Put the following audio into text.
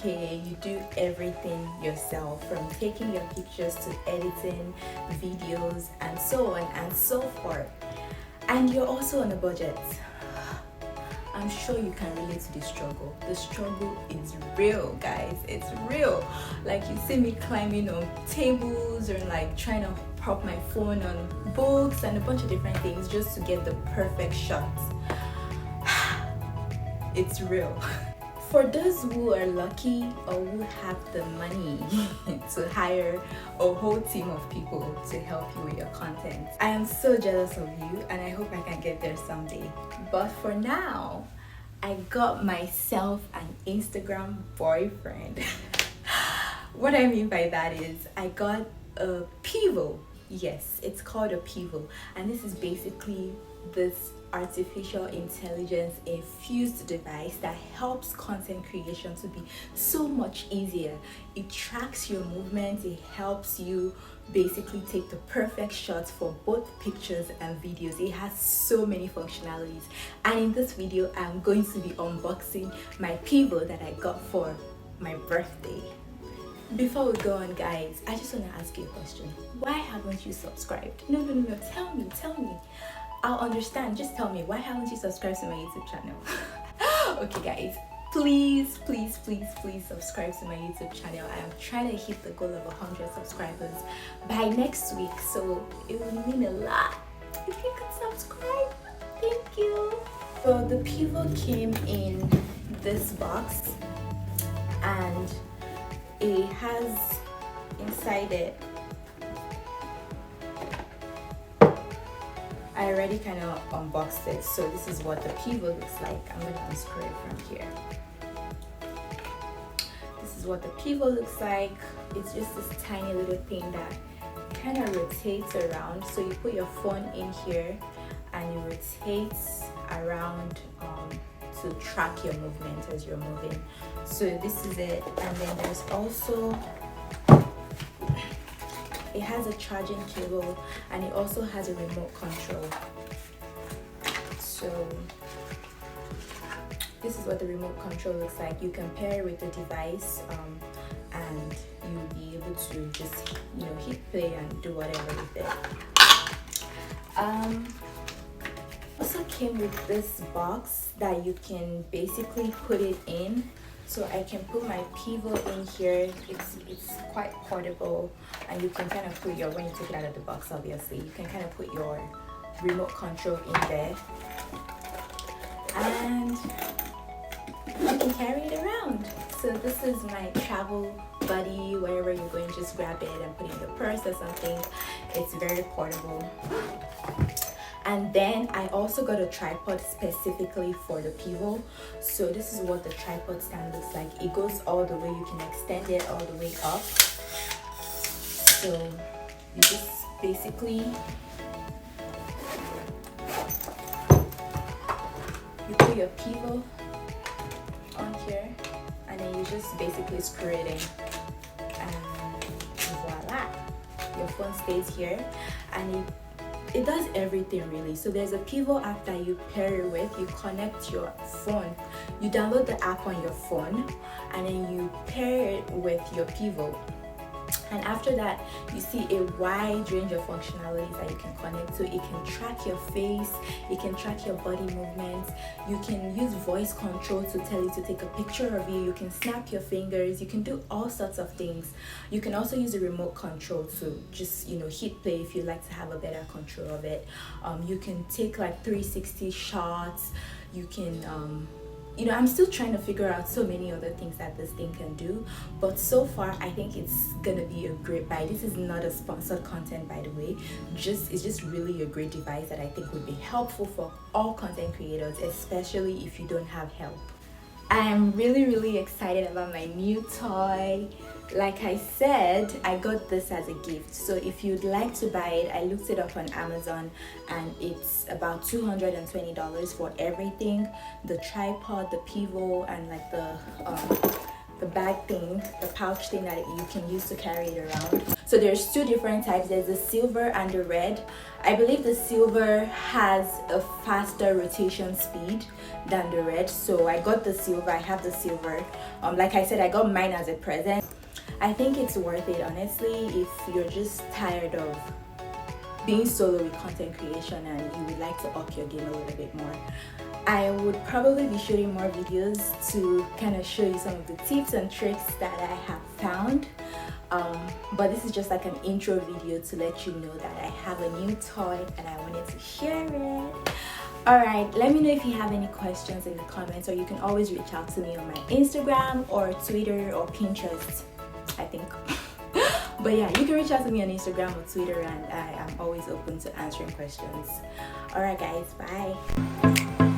aka you do everything yourself, from taking your pictures to editing videos and so on and so forth, and you're also on a budget. I'm sure you can relate to the struggle. The struggle is real, guys. It's real. Like, you see me climbing on tables or like trying to prop my phone on books and a bunch of different things just to get the perfect shots. It's real. For those who are lucky or who have the money to hire a whole team of people to help you with your content, I am so jealous of you and I hope I can get there someday. But for now, I got myself an Instagram boyfriend. What I mean by that is I got a PIVO. Yes, it's called a PIVO, and this is basically this artificial intelligence infused device that helps content creation to be so much easier. It tracks your movements, it helps you basically take the perfect shots for both pictures and videos. It has so many functionalities, and in this video I'm going to be unboxing my PIVO that I got for my birthday. Before we go on, guys, I just want to ask you a question. Why haven't you subscribed? No, tell me. I'll understand. Just tell me, why haven't you subscribed to my YouTube channel? Okay, guys, please subscribe to my YouTube channel. I am trying to hit the goal of 100 subscribers by next week, so it would mean a lot if you could subscribe. Thank you. So the PIVO came in this box, and it has inside it, I already kind of unboxed it, so this is what the PIVO looks like. I'm going to unscrew it from here. This is what the PIVO looks like. It's just this tiny little thing that kind of rotates around. So you put your phone in here and it rotates around to track your movement as you're moving. So this is it. And then there's also, it has a charging cable, and it also has a remote control. So this is what the remote control looks like. You can pair it with the device, and you'll be able to just, hit play and do whatever with it. Also came with this box that you can basically put it in. So I can put my PIVO in here. It's quite portable, and you can kind of put when you take it out of the box, obviously, you can kind of put your remote control in there, and you can carry it around. So this is my travel buddy. Wherever you're going, just grab it and put it in your purse or something. It's very portable. And then I also got a tripod specifically for the PIVO. So this is what the tripod stand looks like. It goes all the way, you can extend it all the way up. So you just basically, you put your PIVO on here, and then you just basically screw it in, and voila, your phone stays here, and it does everything really. So there's a PIVO app that you pair it with. You connect your phone, you download the app on your phone, and then you pair it with your PIVO. And after that, you see a wide range of functionalities that you can connect to. It can track your face, it can track your body movements, you can use voice control to tell you to take a picture of you, you can snap your fingers, you can do all sorts of things. You can also use a remote control to just, hit play if you like to have a better control of it. You can take like 360 shots, you can I'm still trying to figure out so many other things that this thing can do, but so far I think it's gonna be a great buy. This is not a sponsored content, by the way. It's just really a great device that I think would be helpful for all content creators, especially if you don't have help. I am really excited about my new toy. Like I said, I got this as a gift, so if you'd like to buy it, I looked it up on Amazon and it's about $220 for everything: the tripod, the PIVO, and like the the bag thing, the pouch thing that you can use to carry it around. So there's two different types. There's the silver and the red. I believe the silver has a faster rotation speed than the red, so I got the silver. I have the silver. Like I said, I got mine as a present. I think it's worth it, honestly, if you're just tired of being solo with content creation and you would like to up your game a little bit more. I would probably be shooting more videos to kind of show you some of the tips and tricks that I have found. But this is just like an intro video to let you know that I have a new toy and I wanted to share it. Alright, let me know if you have any questions in the comments, or you can always reach out to me on my Instagram or Twitter or Pinterest, I think. But yeah, you can reach out to me on Instagram or Twitter, and I am always open to answering questions. Alright guys, bye.